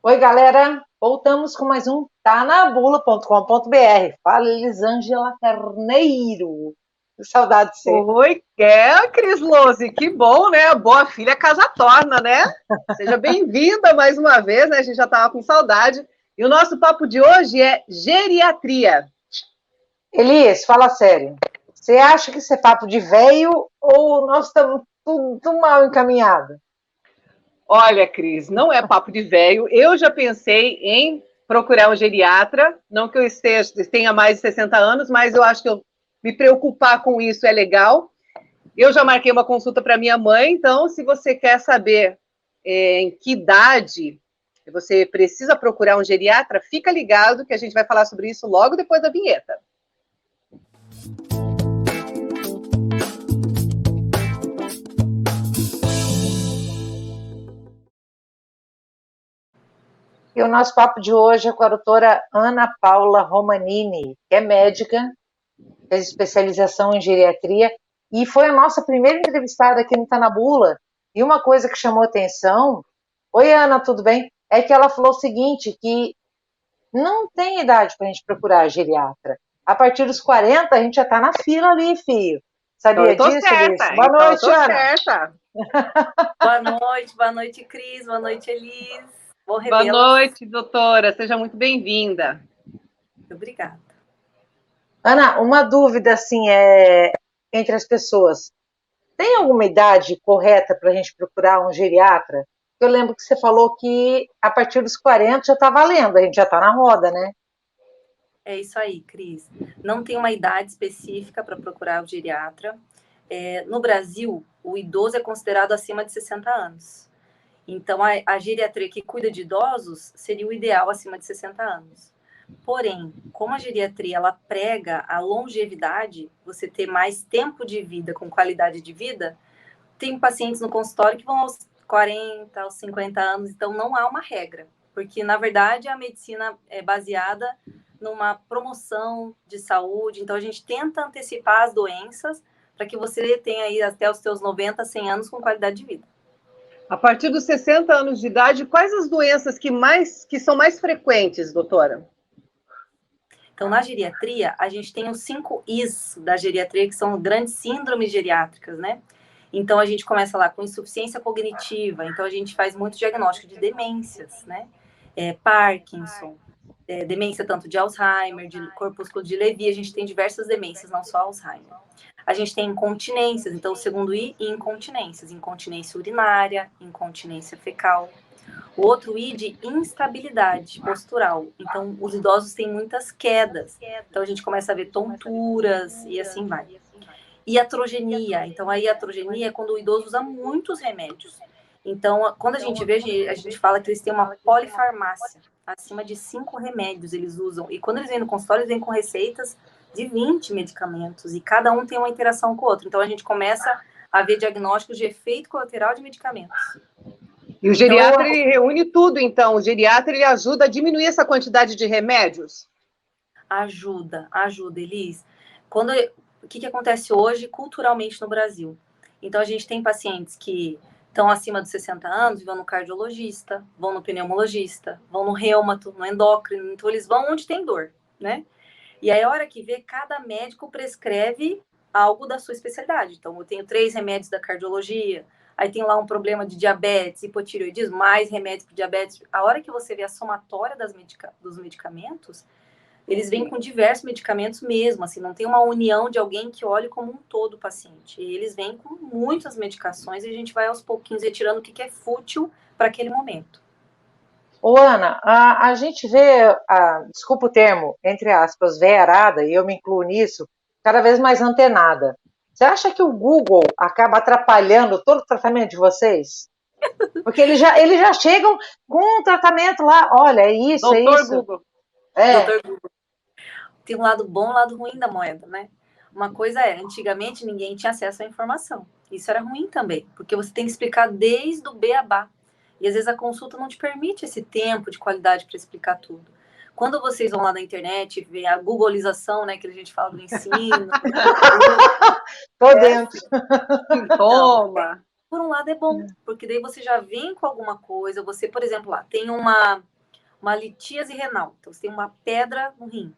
Oi, galera! Voltamos com mais um tanabula.com.br. Fala, Elisângela Carneiro. Que saudade de você. Oi, Cris Lose, que bom, né? Boa filha, casa torna, né? Seja bem-vinda mais uma vez, né? A gente já estava com saudade. E o nosso papo de hoje é geriatria. Elias, fala sério. Você acha que isso é papo de véio ou nós estamos tudo mal encaminhado? Olha, Cris, não é papo de velho. Eu já pensei em procurar um geriatra, não que eu tenha mais de 60 anos, mas eu acho que me preocupar com isso é legal. Eu já marquei uma consulta para minha mãe, então, se você quer saber em que idade você precisa procurar um geriatra, fica ligado que a gente vai falar sobre isso logo depois da vinheta. E o nosso papo de hoje é com a doutora Ana Paula Romanini, que é médica, fez especialização em geriatria e foi a nossa primeira entrevistada aqui no Tanabula. E uma coisa que chamou atenção, oi Ana, tudo bem? É que ela falou o seguinte, que não tem idade para a gente procurar geriatra. A partir dos 40 a gente já está na fila ali, filho. Então Sabia eu tô disso, Liz? certa, Boa então eu noite, tô Ana. certa. Boa noite, Cris, boa noite, Elis. Vou Boa revê-las. noite, doutora, seja muito bem-vinda. Obrigada. Ana, uma dúvida assim entre as pessoas. Tem alguma idade correta para a gente procurar um geriatra? Eu lembro que você falou que a partir dos 40 já está valendo, a gente já está na roda, né? É isso aí, Cris. Não tem uma idade específica para procurar o geriatra. No Brasil, o idoso é considerado acima de 60 anos. Então, a geriatria que cuida de idosos seria o ideal acima de 60 anos. Porém, como a geriatria ela prega a longevidade, você ter mais tempo de vida com qualidade de vida, tem pacientes no consultório que vão aos 40, aos 50 anos, então não há uma regra, porque na verdade a medicina é baseada numa promoção de saúde, então a gente tenta antecipar as doenças para que você tenha aí até os seus 90, 100 anos com qualidade de vida. A partir dos 60 anos de idade, quais as doenças que são mais frequentes, doutora? Então, na geriatria, a gente tem os 5 Is da geriatria, que são grandes síndromes geriátricas, né? Então, a gente começa lá com insuficiência cognitiva, então a gente faz muito diagnóstico de demências, né? Parkinson, demência tanto de Alzheimer, de corpúsculo de Lewy, a gente tem diversas demências, não só Alzheimer. A gente tem incontinências, então o segundo I, incontinências, incontinência urinária, incontinência fecal. O outro I de instabilidade postural. Então, os idosos têm muitas quedas. Então, a gente começa a ver tonturas e assim vai. Iatrogenia. Então, a iatrogenia é quando o idoso usa muitos remédios. Então, quando a gente vê, a gente fala que eles têm uma polifarmácia. Acima de 5 remédios eles usam. E quando eles vêm no consultório, eles vêm com receitas de 20 medicamentos. E cada um tem uma interação com o outro. Então, a gente começa a ver diagnósticos de efeito colateral de medicamentos. E o geriatra, ele reúne tudo, então. O geriatra, ele ajuda a diminuir essa quantidade de remédios? Ajuda, Elis. O que acontece hoje culturalmente no Brasil? Então, a gente tem pacientes que estão acima dos 60 anos e vão no cardiologista, vão no pneumologista, vão no reumato, no endócrino. Então, eles vão onde tem dor, né? E aí, a hora que vê, cada médico prescreve algo da sua especialidade. Então, eu tenho 3 remédios da cardiologia, aí tem lá um problema de diabetes, hipotireoidismo, mais remédios para diabetes. A hora que você vê a somatória dos medicamentos, eles vêm com diversos medicamentos mesmo, assim, não tem uma união de alguém que olhe como um todo o paciente. E eles vêm com muitas medicações e a gente vai aos pouquinhos retirando o que é fútil para aquele momento. Ô, Ana, a gente vê, desculpa o termo, entre aspas, veiarada, e eu me incluo nisso, cada vez mais antenada. Você acha que o Google acaba atrapalhando todo o tratamento de vocês? Porque eles já chegam com um tratamento lá, olha, é isso, Doutor é isso. Google. Doutor Google. Tem um lado bom e um lado ruim da moeda, né? Uma coisa antigamente ninguém tinha acesso à informação. Isso era ruim também, porque você tem que explicar desde o beabá. E às vezes a consulta não te permite esse tempo de qualidade para explicar tudo. Quando vocês vão lá na internet e vê a googleização, né, que a gente fala do ensino. Tô dentro. Toma. Por um lado é bom, porque daí você já vem com alguma coisa. Você, por exemplo, lá tem uma uma litíase renal. Então, você tem uma pedra no rim.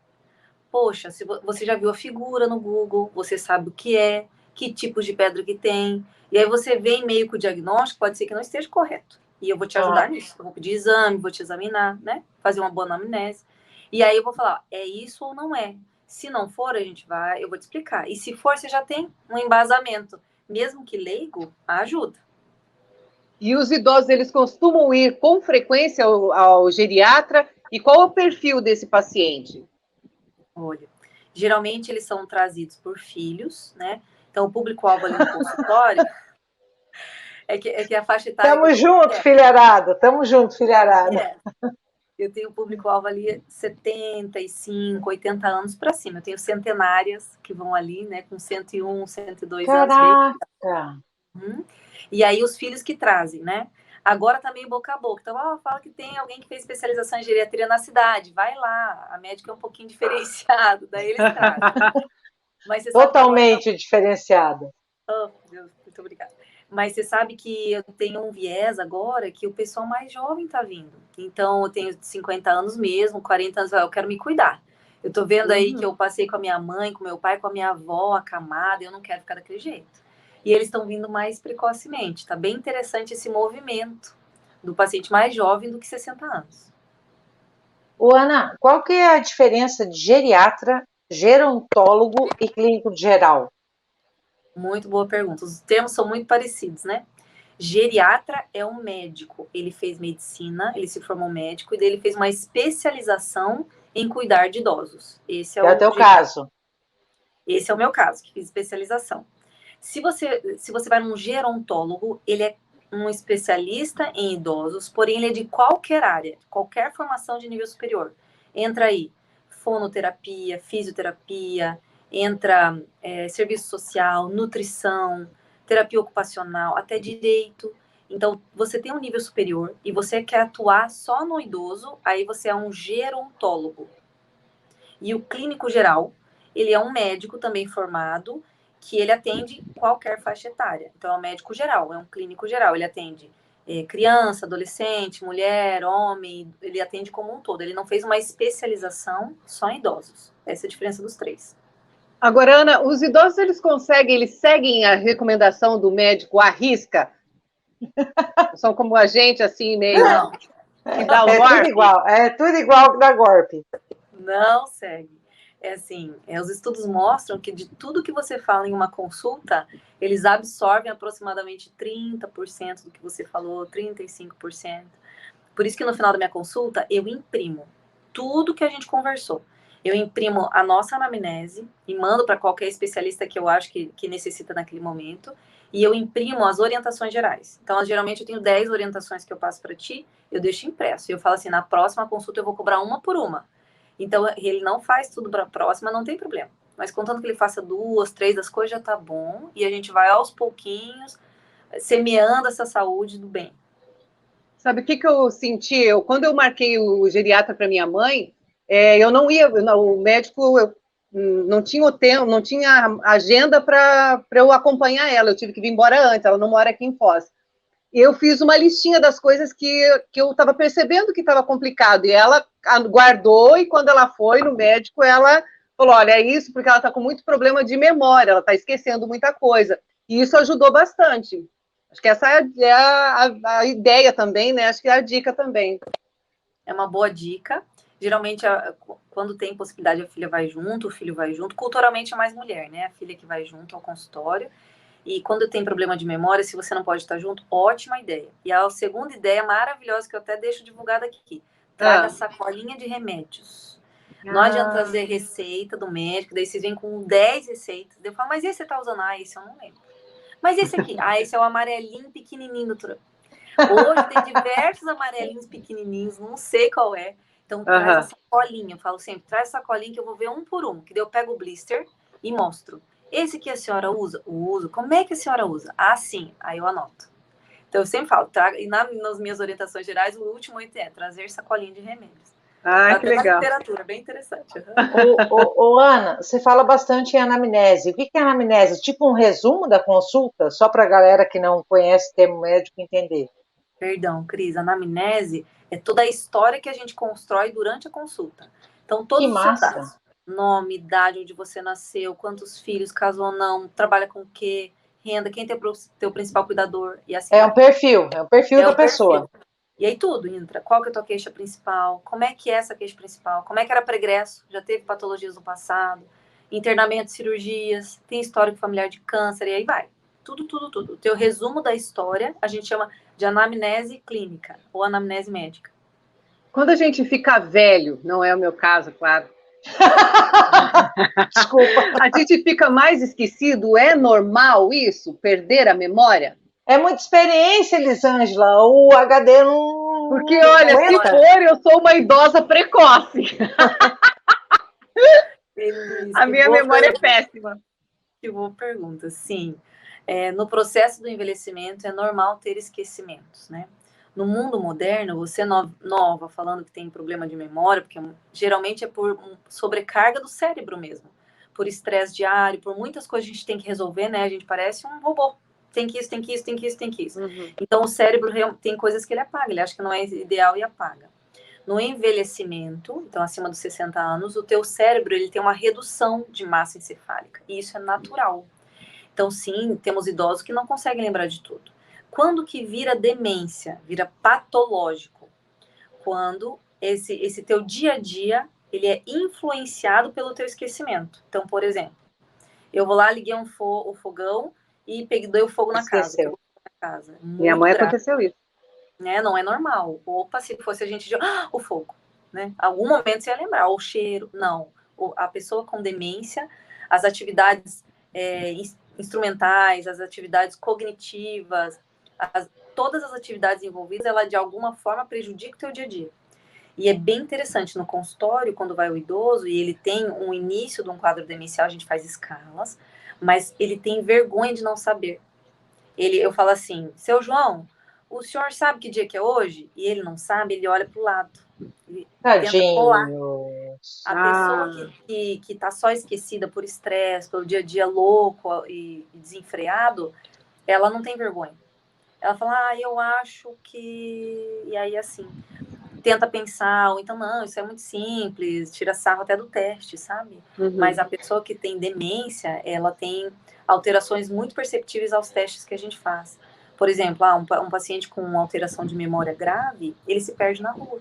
Poxa, se você já viu a figura no Google, você sabe o que é, que tipos de pedra que tem, e aí você vem meio com o diagnóstico, pode ser que não esteja correto. E eu vou te ajudar nisso. Eu vou pedir exame, vou te examinar, né? Fazer uma boa anamnese. E aí eu vou falar, é isso ou não é? Se não for, eu vou te explicar. E se for, você já tem um embasamento. Mesmo que leigo, ajuda. E os idosos, eles costumam ir com frequência ao geriatra? E qual é o perfil desse paciente? Olha, geralmente eles são trazidos por filhos, né? Então, o público-alvo ali no consultório é que a faixa etária... Tamo junto, filharada. Tamo junto, filharada. Eu tenho público-alvo ali 75, 80 anos para cima. Eu tenho centenárias que vão ali, né, com 101, 102 anos. Caraca! E aí os filhos que trazem, né? Agora tá meio boca a boca. Então, fala que tem alguém que fez especialização em geriatria na cidade. Vai lá, a médica é um pouquinho diferenciado, daí eles trazem. Mas você Totalmente diferenciada. Oh, Deus, muito obrigada. Mas você sabe que eu tenho um viés agora que o pessoal mais jovem tá vindo. Então, eu tenho 50 anos mesmo, 40 anos, eu quero me cuidar. Eu tô vendo aí que eu passei com a minha mãe, com meu pai, com a minha avó, acamada, eu não quero ficar daquele jeito. E eles estão vindo mais precocemente. Tá bem interessante esse movimento do paciente mais jovem do que 60 anos. Ana, qual que é a diferença de geriatra, gerontólogo e clínico geral? Muito boa pergunta. Os termos são muito parecidos, né? Geriatra é um médico. Ele fez medicina, ele se formou médico e daí ele fez uma especialização em cuidar de idosos. Esse é o teu caso. Esse é o meu caso, que fiz especialização. Se você vai num gerontólogo, ele é um especialista em idosos, porém ele é de qualquer área, qualquer formação de nível superior. Entra aí fonoterapia, fisioterapia, entra serviço social, nutrição, terapia ocupacional, até direito. Então, você tem um nível superior e você quer atuar só no idoso, aí você é um gerontólogo. E o clínico geral, ele é um médico também formado, que ele atende qualquer faixa etária. Então, é um médico geral, é um clínico geral. Ele atende criança, adolescente, mulher, homem, ele atende como um todo. Ele não fez uma especialização só em idosos. Essa é a diferença dos três. Agora, Ana, os idosos, eles seguem a recomendação do médico à risca? São como a gente, assim, meio... Não. Que dá o golpe? É tudo igual que dá golpe. Não segue. É assim, os estudos mostram que de tudo que você fala em uma consulta, eles absorvem aproximadamente 30% do que você falou, 35%. Por isso que no final da minha consulta, eu imprimo tudo que a gente conversou. Eu imprimo a nossa anamnese e mando para qualquer especialista que eu acho que necessita naquele momento. E eu imprimo as orientações gerais. Então, geralmente, eu tenho 10 orientações que eu passo para ti, eu deixo impresso. E eu falo assim, na próxima consulta eu vou cobrar uma por uma. Então, ele não faz tudo para a próxima, não tem problema. Mas contanto que ele faça 2, 3 das coisas, já tá bom. E a gente vai aos pouquinhos, semeando essa saúde do bem. Sabe o que eu senti? Quando eu marquei o geriatra para minha mãe, eu não ia, o médico não tinha o tempo, não tinha agenda para eu acompanhar ela. Eu tive que vir embora antes, ela não mora aqui em Foz. Eu fiz uma listinha das coisas que eu estava percebendo que estava complicado, e ela guardou, e quando ela foi no médico, ela falou, olha, é isso, porque ela está com muito problema de memória, ela está esquecendo muita coisa, e isso ajudou bastante. Acho que essa é a ideia também, né? Acho que é a dica também. É uma boa dica. Geralmente, quando tem possibilidade, a filha vai junto, o filho vai junto. Culturalmente é mais mulher, né? A filha que vai junto ao consultório. E quando tem problema de memória, se você não pode estar junto, ótima ideia. E a segunda ideia maravilhosa, que eu até deixo divulgada aqui. Traga sacolinha de remédios. Não adianta trazer receita do médico, daí vocês vêm com 10 receitas. Eu falo, mas esse você tá usando? Esse eu não lembro. Mas esse aqui? Esse é o amarelinho pequenininho, doutora. Hoje tem diversos amarelinhos pequenininhos, não sei qual é. Então, traz a sacolinha. Eu falo sempre, traz a sacolinha que eu vou ver um por um. Que daí eu pego o blister e mostro. Esse que a senhora usa? Uso. Como é que a senhora usa? Sim. Aí eu anoto. Então, eu sempre falo, e nas minhas orientações gerais, o último item é trazer sacolinha de remédios. Que legal. Literatura, bem interessante. Ana, você fala bastante em anamnese. O que é anamnese? Tipo um resumo da consulta? Só para a galera que não conhece o termo médico entender. Perdão, Cris, anamnese é toda a história que a gente constrói durante a consulta. Então, todos os seus dados. Nome, idade, onde você nasceu, quantos filhos, casou ou não, trabalha com o quê, renda, quem é teu principal cuidador, e assim. É um perfil da pessoa. E aí tudo entra. Qual que é a tua queixa principal? Como é que é essa queixa principal? Como é que era pregresso? Já teve patologias no passado? Internamento, cirurgias, tem histórico familiar de câncer, e aí vai. Tudo. O teu resumo da história, a gente chama de anamnese clínica, ou anamnese médica. Quando a gente fica velho, não é o meu caso, claro. Desculpa. A gente fica mais esquecido, é normal isso? Perder a memória? É muita experiência, Elisângela. O HD não. Porque, olha, se for, eu sou uma idosa precoce. A minha memória é péssima. Que boa pergunta. Sim. No processo do envelhecimento é normal ter esquecimentos, né? No mundo moderno, você nova falando que tem problema de memória, porque geralmente é por sobrecarga do cérebro mesmo, por estresse diário, por muitas coisas que a gente tem que resolver, né? A gente parece um robô. Tem que isso. Uhum. Então, o cérebro tem coisas que ele apaga, ele acha que não é ideal e apaga. No envelhecimento, então acima dos 60 anos, o teu cérebro ele tem uma redução de massa encefálica, e isso é natural. Então, sim, temos idosos que não conseguem lembrar de tudo. Quando que vira demência, vira patológico? Quando esse teu dia a dia, ele é influenciado pelo teu esquecimento. Então, por exemplo, eu vou lá, liguei o fogão e dei o fogo na Esqueceu. casa. Minha mãe aconteceu isso. Né? Não é normal. Opa, se fosse a gente... o fogo. Né? Algum momento você ia lembrar. O cheiro. Não. A pessoa com demência, as atividades instrumentais, as atividades cognitivas, todas as atividades envolvidas, ela de alguma forma prejudica o teu dia a dia. E é bem interessante, no consultório, quando vai o idoso e ele tem um início de um quadro demencial, a gente faz escalas, mas ele tem vergonha de não saber. Eu falo assim, seu João, o senhor sabe que dia que é hoje? E ele não sabe, ele olha para o lado. Ele tenta colar. A pessoa que está só esquecida por estresse, pelo dia a dia louco e desenfreado, ela não tem vergonha. Ela fala, eu acho que... E aí, assim, tenta pensar, ou então, não, isso é muito simples, tira sarro até do teste, sabe? Uhum. Mas a pessoa que tem demência, ela tem alterações muito perceptíveis aos testes que a gente faz. Por exemplo, um paciente com alteração de memória grave, ele se perde na rua.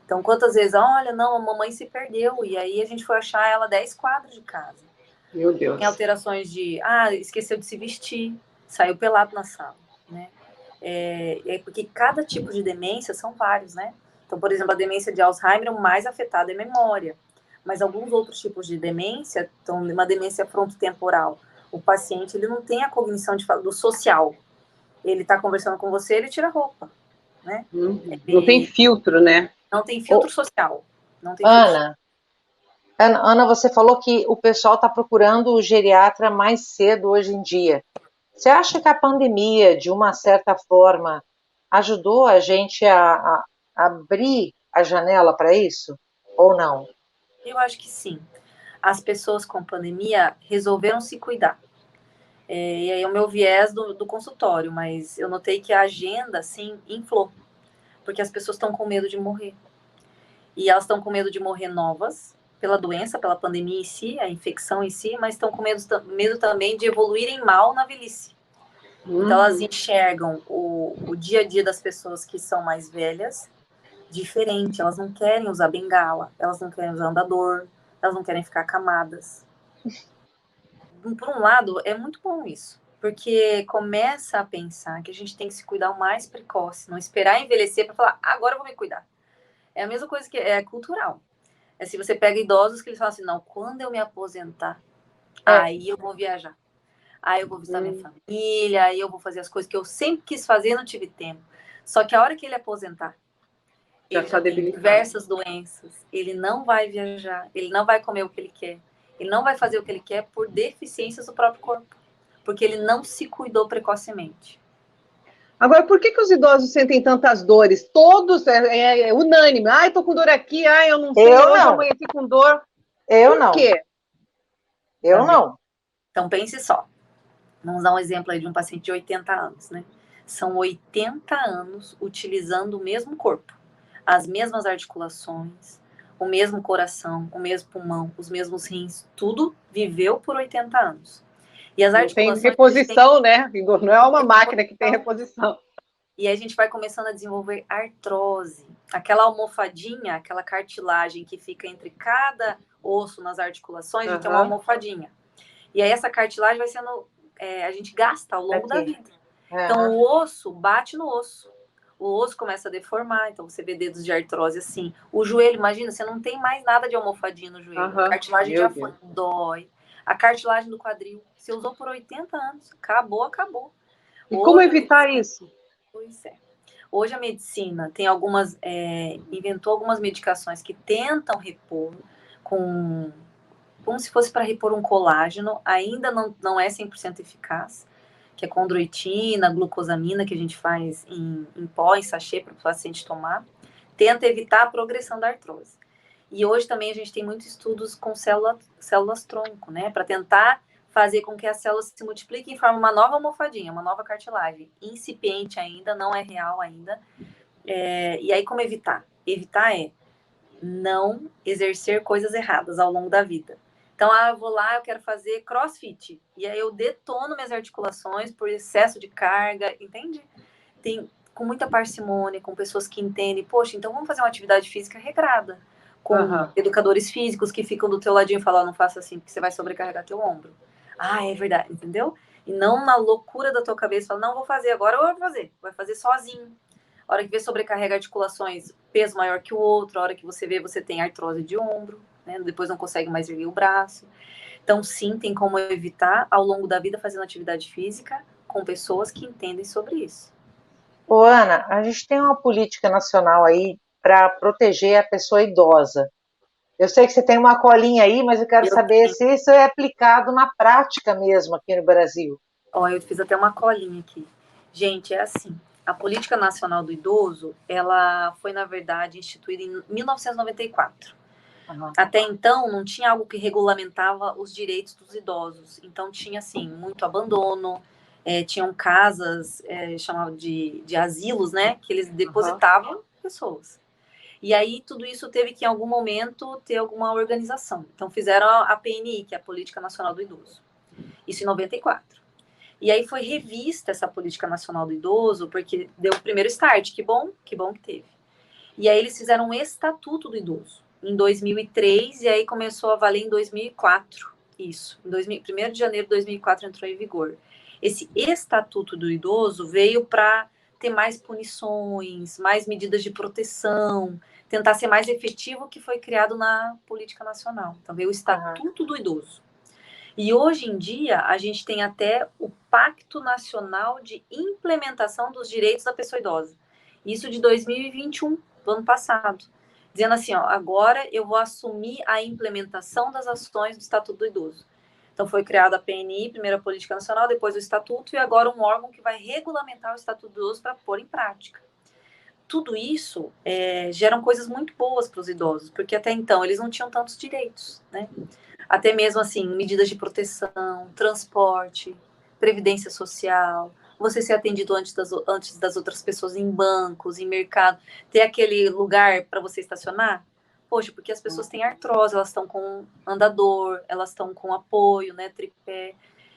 Então, quantas vezes, olha, não, a mamãe se perdeu, e aí a gente foi achar ela 10 quadras de casa. Meu Deus. Tem alterações de, esqueceu de se vestir, saiu pelado na sala, né? Porque cada tipo de demência são vários, né? Então, por exemplo, a demência de Alzheimer, o mais afetado é a memória. Mas alguns outros tipos de demência, então, uma demência frontotemporal, o paciente, ele não tem a cognição do social. Ele está conversando com você, ele tira a roupa, né? Não tem filtro, né? Não tem filtro social. Não tem Ana, você falou que o pessoal está procurando o geriatra mais cedo hoje em dia. Você acha que a pandemia, de uma certa forma, ajudou a gente a abrir a janela para isso? Ou não? Eu acho que sim. As pessoas com pandemia resolveram se cuidar. E aí é o meu viés do consultório, mas eu notei que a agenda, assim, inflou. Porque as pessoas estão com medo de morrer. E elas estão com medo de morrer novas, pela doença, pela pandemia em si, a infecção em si, mas estão com medo também de evoluírem mal na velhice. Então, elas enxergam o dia a dia das pessoas que são mais velhas diferente. Elas não querem usar bengala, elas não querem usar andador, elas não querem ficar acamadas. Por um lado, é muito bom isso, porque começa a pensar que a gente tem que se cuidar o mais precoce, não esperar envelhecer para falar, agora eu vou me cuidar. É a mesma coisa que é cultural. Se você pega idosos que eles falam assim, não, quando eu me aposentar, aí eu vou viajar. Aí eu vou visitar minha família, aí eu vou fazer as coisas que eu sempre quis fazer e não tive tempo. Só que a hora que ele aposentar, ele já tem diversas doenças, ele não vai viajar, ele não vai comer o que ele quer, ele não vai fazer o que ele quer por deficiências do próprio corpo, porque ele não se cuidou precocemente. Agora, por que os idosos sentem tantas dores? Todos, é unânime. Ai, tô com dor aqui, ai, eu não sei, hoje eu amanheci com dor. Por quê? Eu não. Então, pense só. Vamos dar um exemplo aí de um paciente de 80 anos, né? São 80 anos utilizando o mesmo corpo, as mesmas articulações, o mesmo coração, o mesmo pulmão, os mesmos rins, tudo viveu por 80 anos. E as articulações... Tem reposição, né, Igor? Não é uma máquina que tem reposição. E aí a gente vai começando a desenvolver artrose. Aquela almofadinha, aquela cartilagem que fica entre cada osso nas articulações, então é uma almofadinha. E aí essa cartilagem vai sendo... a gente gasta ao longo da vida. Então o osso bate no osso. O osso começa a deformar, então você vê dedos de artrose assim. O joelho, imagina, você não tem mais nada de almofadinha no joelho. A cartilagem já foi, dói. A cartilagem do quadril, você usou por 80 anos. Acabou. E como evitar isso? Pois é. Hoje a medicina tem inventou algumas medicações que tentam repor como se fosse para repor um colágeno, ainda não é 100% eficaz, que é condroitina, glucosamina, que a gente faz em pó, em sachê, para o paciente tomar, tenta evitar a progressão da artrose. E hoje também a gente tem muitos estudos com células-tronco, né, para tentar fazer com que as células se multipliquem e formem uma nova almofadinha, uma nova cartilagem, incipiente ainda, não é real ainda. E aí como evitar? Evitar é não exercer coisas erradas ao longo da vida. Então, eu vou lá, eu quero fazer crossfit. E aí eu detono minhas articulações por excesso de carga, entende? Com muita parcimônia, com pessoas que entendem. Poxa, então vamos fazer uma atividade física regrada. Com educadores físicos que ficam do teu ladinho e falam, não faça assim, porque você vai sobrecarregar teu ombro. Ah, é verdade, entendeu? E não na loucura da tua cabeça, fala, não, vou fazer agora, eu vou fazer. Vai fazer sozinho. A hora que vê sobrecarrega articulações, peso maior que o outro, a hora que você vê, você tem artrose de ombro, né? Depois não consegue mais erguer o braço. Então, sim, tem como evitar, ao longo da vida, fazendo atividade física com pessoas que entendem sobre isso. Ô, Ana, a gente tem uma política nacional aí para proteger a pessoa idosa. Eu sei que você tem uma colinha aí, mas eu quero saber se isso é aplicado na prática mesmo aqui no Brasil. Eu fiz até uma colinha aqui. Gente, é assim. A Política Nacional do Idoso, ela foi, na verdade, instituída em 1994. Até então, não tinha algo que regulamentava os direitos dos idosos. Então, tinha, assim, muito abandono, tinham casas, chamavam de asilos, né? Que eles depositavam pessoas. E aí, tudo isso teve que, em algum momento, ter alguma organização. Então, fizeram a PNI, que é a Política Nacional do Idoso. Isso em 94. E aí foi revista essa Política Nacional do Idoso, porque deu o primeiro start, que bom que teve. E aí eles fizeram um Estatuto do Idoso em 2003, e aí começou a valer em 2004, isso. Em 1º de janeiro de 2004 entrou em vigor. Esse Estatuto do Idoso veio para ter mais punições, mais medidas de proteção, tentar ser mais efetivo que foi criado na Política Nacional. Então veio o Estatuto do Idoso. E hoje em dia, a gente tem até o Pacto Nacional de Implementação dos Direitos da Pessoa Idosa. Isso de 2021, do ano passado. Dizendo assim, agora eu vou assumir a implementação das ações do Estatuto do Idoso. Então, foi criada a PNI, primeira Política Nacional, depois o Estatuto, e agora um órgão que vai regulamentar o Estatuto do Idoso para pôr em prática. Tudo isso geram coisas muito boas para os idosos, porque até então eles não tinham tantos direitos, né? Até mesmo, assim, medidas de proteção, transporte, previdência social, você ser atendido antes das outras pessoas em bancos, em mercado, ter aquele lugar para você estacionar. Poxa, porque as pessoas têm artrose, elas estão com andador, elas estão com apoio, né, tripé,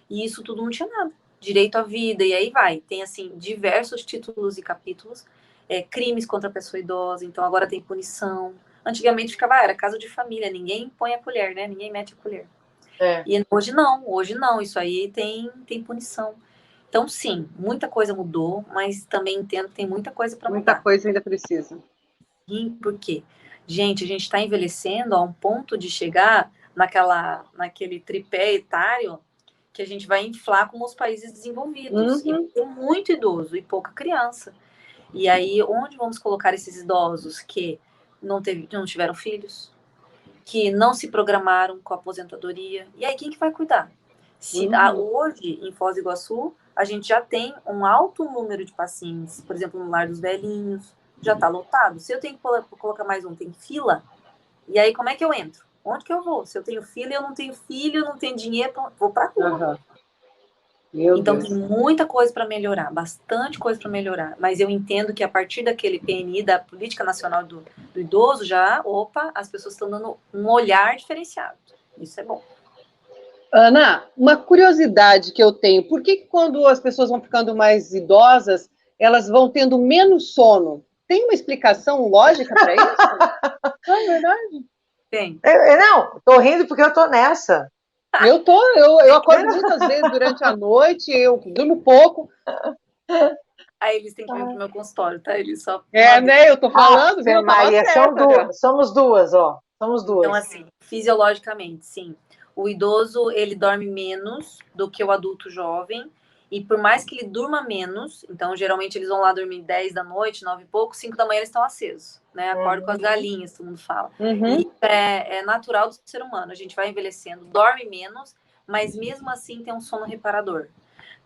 e isso tudo não tinha nada. Direito à vida, e aí vai. Tem, assim, diversos títulos e capítulos, crimes contra a pessoa idosa, então agora tem punição. Antigamente era caso de família, ninguém põe a colher, né? Ninguém mete a colher. E hoje não, isso aí tem punição. Então, sim, muita coisa mudou, mas também entendo que tem muita coisa para mudar. Muita coisa ainda precisa. Sim, por quê? Gente, a gente está envelhecendo a um ponto de chegar naquele tripé etário que a gente vai inflar como os países desenvolvidos. E tem muito idoso e pouca criança. E aí, onde vamos colocar esses idosos que não tiveram filhos, que não se programaram com a aposentadoria? E aí, quem que vai cuidar? Hoje, em Foz do Iguaçu, a gente já tem um alto número de pacientes, por exemplo, no Lar dos Velhinhos, já está lotado. Se eu tenho que colocar mais tem fila, e aí como é que eu entro? Onde que eu vou? Se eu tenho filho, eu não tenho filho, não tenho dinheiro, vou para a rua. Meu Então, Deus. tem muita coisa para melhorar, bastante coisa para melhorar. Mas eu entendo que a partir daquele PNI, da Política Nacional do Idoso, as pessoas estão dando um olhar diferenciado. Isso é bom. Ana, uma curiosidade que eu tenho, por que quando as pessoas vão ficando mais idosas, elas vão tendo menos sono? Tem uma explicação lógica para isso? Não é verdade? Tem. Não, tô rindo porque eu tô nessa. Eu acordo muitas vezes durante a noite, eu durmo pouco. Aí eles têm que vir pro meu consultório, tá? Eles só. Né? Eu tô falando, viu? Eu tava Maria, certa, já. somos duas, ó. Somos Então, duas. assim, fisiologicamente, sim. O idoso, ele dorme menos do que o adulto jovem. E por mais que ele durma menos, então geralmente eles vão lá dormir 10 da noite, 9 e pouco, 5 da manhã eles estão acesos, né? Acorda com as galinhas, todo mundo fala. E isso é natural do ser humano. A gente vai envelhecendo, dorme menos, mas mesmo assim tem um sono reparador.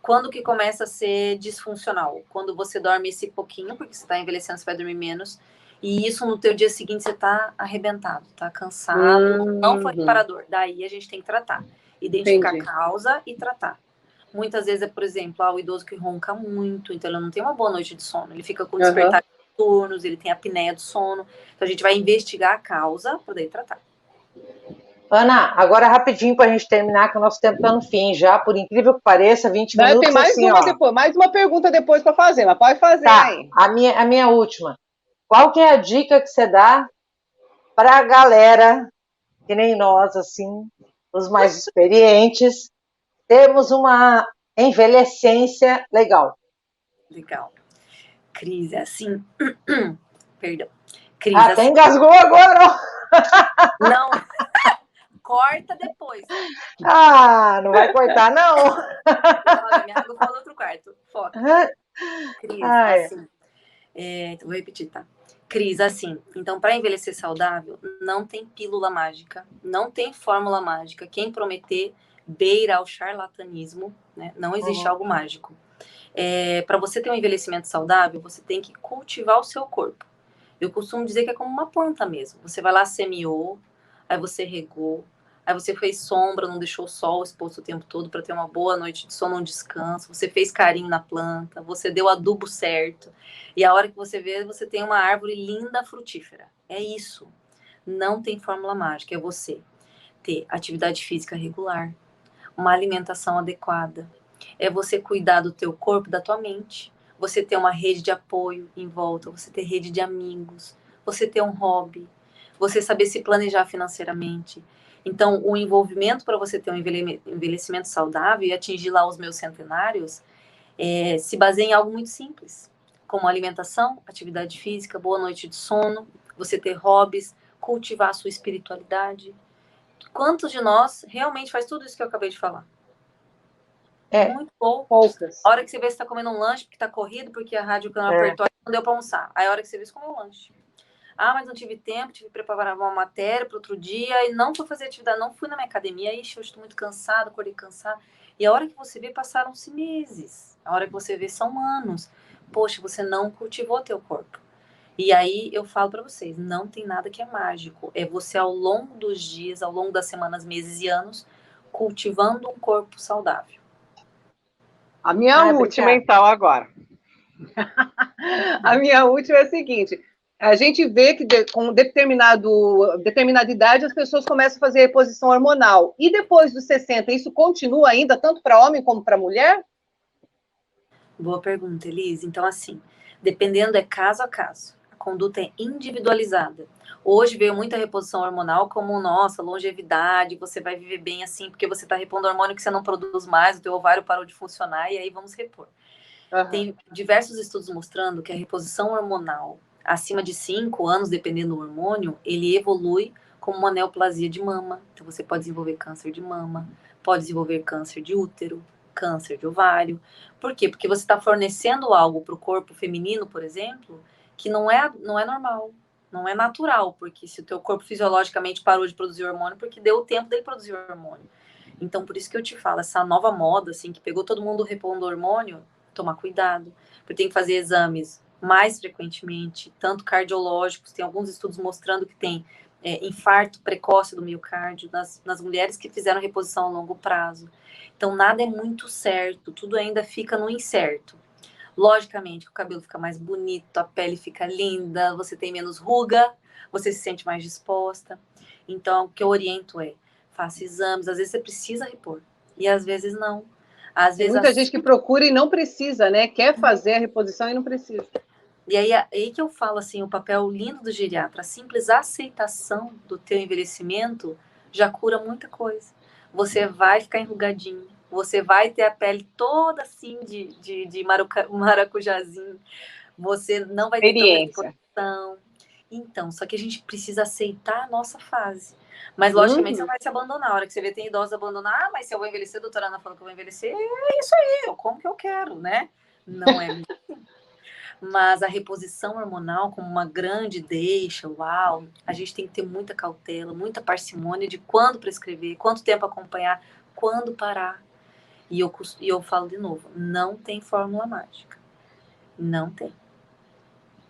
Quando que começa a ser disfuncional? Quando você dorme esse pouquinho, porque você está envelhecendo, você vai dormir menos, e isso no teu dia seguinte você está arrebentado, está cansado, não foi reparador. Daí a gente tem que tratar. Identificar a causa e tratar. Muitas vezes é, por exemplo, o idoso que ronca muito, então ele não tem uma boa noite de sono, ele fica com despertar turnos, ele tem apneia do sono. Então a gente vai investigar a causa para daí tratar. Ana, agora rapidinho para a gente terminar, que o nosso tempo está no fim já, por incrível que pareça, 20 minutos. Tem mais assim, uma depois, mais uma pergunta depois para fazer, mas pode fazer aí. A minha última. Qual que é a dica que você dá para a galera, que nem nós, assim, os mais experientes, termos uma envelhecência legal? Legal. Cris, é assim. Perdão. Cris, Até assim. engasgou agora. Não. Corta depois. Não vai cortar, não. Olha, minha água ficou no outro quarto. Foca. Cris, assim. Vou repetir, tá? Cris, assim. Então, para envelhecer saudável, não tem pílula mágica, não tem fórmula mágica. Quem prometer beira ao charlatanismo, né? Não existe algo mágico. Para você ter um envelhecimento saudável, você tem que cultivar o seu corpo. Eu costumo dizer que é como uma planta mesmo. Você vai lá, semeou, aí você regou, aí você fez sombra, não deixou o sol exposto o tempo todo para ter uma boa noite de sono, um descanso. Você fez carinho na planta, você deu adubo certo. E a hora que você vê, você tem uma árvore linda, frutífera. É isso. Não tem fórmula mágica, é você ter atividade física regular, uma alimentação adequada. É você cuidar do teu corpo, da tua mente. Você ter uma rede de apoio em volta, você ter rede de amigos, você ter um hobby, você saber se planejar financeiramente. Então, o envolvimento para você ter um envelhecimento saudável e atingir lá os meus centenários se baseia em algo muito simples, como alimentação, atividade física, boa noite de sono, você ter hobbies, cultivar a sua espiritualidade. Quantos de nós realmente faz tudo isso que eu acabei de falar? Muito poucas. A hora que você vê, você tá comendo um lanche porque tá corrido, porque a rádio não apertou, não deu para almoçar. Aí a hora que você vê, você comeu um lanche. Mas não tive tempo, tive que preparar uma matéria para outro dia e não fui fazer atividade, não fui na minha academia. Ixi, eu estou muito cansado, acordei cansado. E a hora que você vê, passaram-se meses. A hora que você vê, são anos. Poxa, você não cultivou teu corpo. E aí eu falo para vocês, não tem nada que é mágico. É você ao longo dos dias, ao longo das semanas, meses e anos, cultivando um corpo saudável. A minha última, então, agora. A minha última é a seguinte: a gente vê que com determinada idade as pessoas começam a fazer reposição hormonal. E depois dos 60, isso continua ainda, tanto para homem como para mulher? Boa pergunta, Elise. Então, assim, dependendo, é caso a caso. A conduta é individualizada. Hoje veio muita reposição hormonal como, nossa, longevidade, você vai viver bem assim, porque você está repondo hormônio que você não produz mais, o teu ovário parou de funcionar, e aí vamos repor. Tem diversos estudos mostrando que a reposição hormonal, acima de 5 anos, dependendo do hormônio, ele evolui como uma neoplasia de mama. Então, você pode desenvolver câncer de mama, pode desenvolver câncer de útero, câncer de ovário. Por quê? Porque você está fornecendo algo para o corpo feminino, por exemplo, que não é normal, não é natural, porque se o teu corpo fisiologicamente parou de produzir hormônio, porque deu o tempo dele produzir hormônio. Então, por isso que eu te falo, essa nova moda, assim, que pegou todo mundo repondo hormônio, tomar cuidado, porque tem que fazer exames mais frequentemente, tanto cardiológicos, tem alguns estudos mostrando que tem infarto precoce do miocárdio nas mulheres que fizeram reposição a longo prazo. Então, nada é muito certo, tudo ainda fica no incerto. Logicamente, o cabelo fica mais bonito, a pele fica linda, você tem menos ruga, você se sente mais disposta. Então, o que eu oriento faça exames, às vezes você precisa repor, e às vezes não. Às vezes tem muita gente que procura e não precisa, né? Quer fazer a reposição e não precisa. E aí que eu falo assim, o papel lindo do geriatra, a simples aceitação do teu envelhecimento já cura muita coisa. Você vai ficar enrugadinho, você vai ter a pele toda assim de maracujazinho, você não vai ter tanta exposição. Então, só que a gente precisa aceitar a nossa fase. Mas, logicamente, você não vai se abandonar. A hora que você vê, tem idosos abandonar, mas se eu vou envelhecer, a doutora Ana falou que eu vou envelhecer, é isso aí, eu como que eu quero, né? Não é assim. Mas a reposição hormonal, como uma grande deixa, uau, a gente tem que ter muita cautela, muita parcimônia de quando prescrever, quanto tempo acompanhar, quando parar. E eu falo de novo, não tem fórmula mágica. Não tem.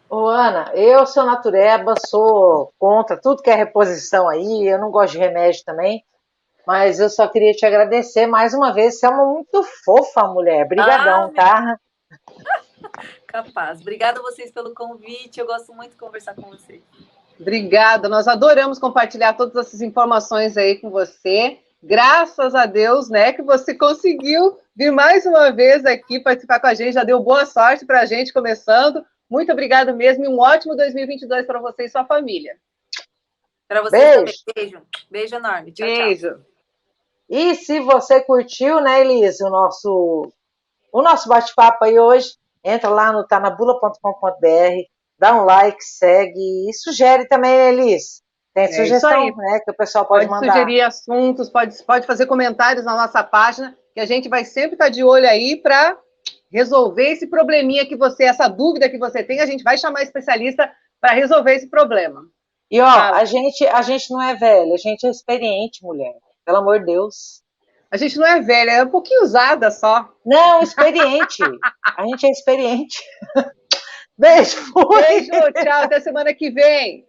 Ô, Ana, eu sou natureba, sou contra tudo que é reposição aí, eu não gosto de remédio também, mas eu só queria te agradecer mais uma vez, você é uma muito fofa mulher, brigadão, tá? Capaz. Obrigada a vocês pelo convite, eu gosto muito de conversar com vocês. Obrigada, nós adoramos compartilhar todas essas informações aí com você. Graças a Deus, né, que você conseguiu vir mais uma vez aqui participar com a gente, já deu boa sorte para a gente começando. Muito obrigada mesmo e um ótimo 2022 para você e sua família. Para vocês também. Beijo. Beijo enorme. Tchau, beijo. Tchau. E se você curtiu, né, Elise, o nosso bate-papo aí hoje, entra lá no tanabula.com.br, dá um like, segue e sugere também, Elise. Tem sugestão, né, que o pessoal pode mandar. Pode sugerir assuntos, pode fazer comentários na nossa página, que a gente vai sempre estar de olho aí para resolver esse probleminha que você, essa dúvida que você tem, a gente vai chamar especialista para resolver esse problema. E, ó, a gente não é velha, a gente é experiente, mulher. Pelo amor de Deus. A gente não é velha, é um pouquinho usada só. Não, experiente. A gente é experiente. Beijo, fui. Beijo, tchau, até semana que vem.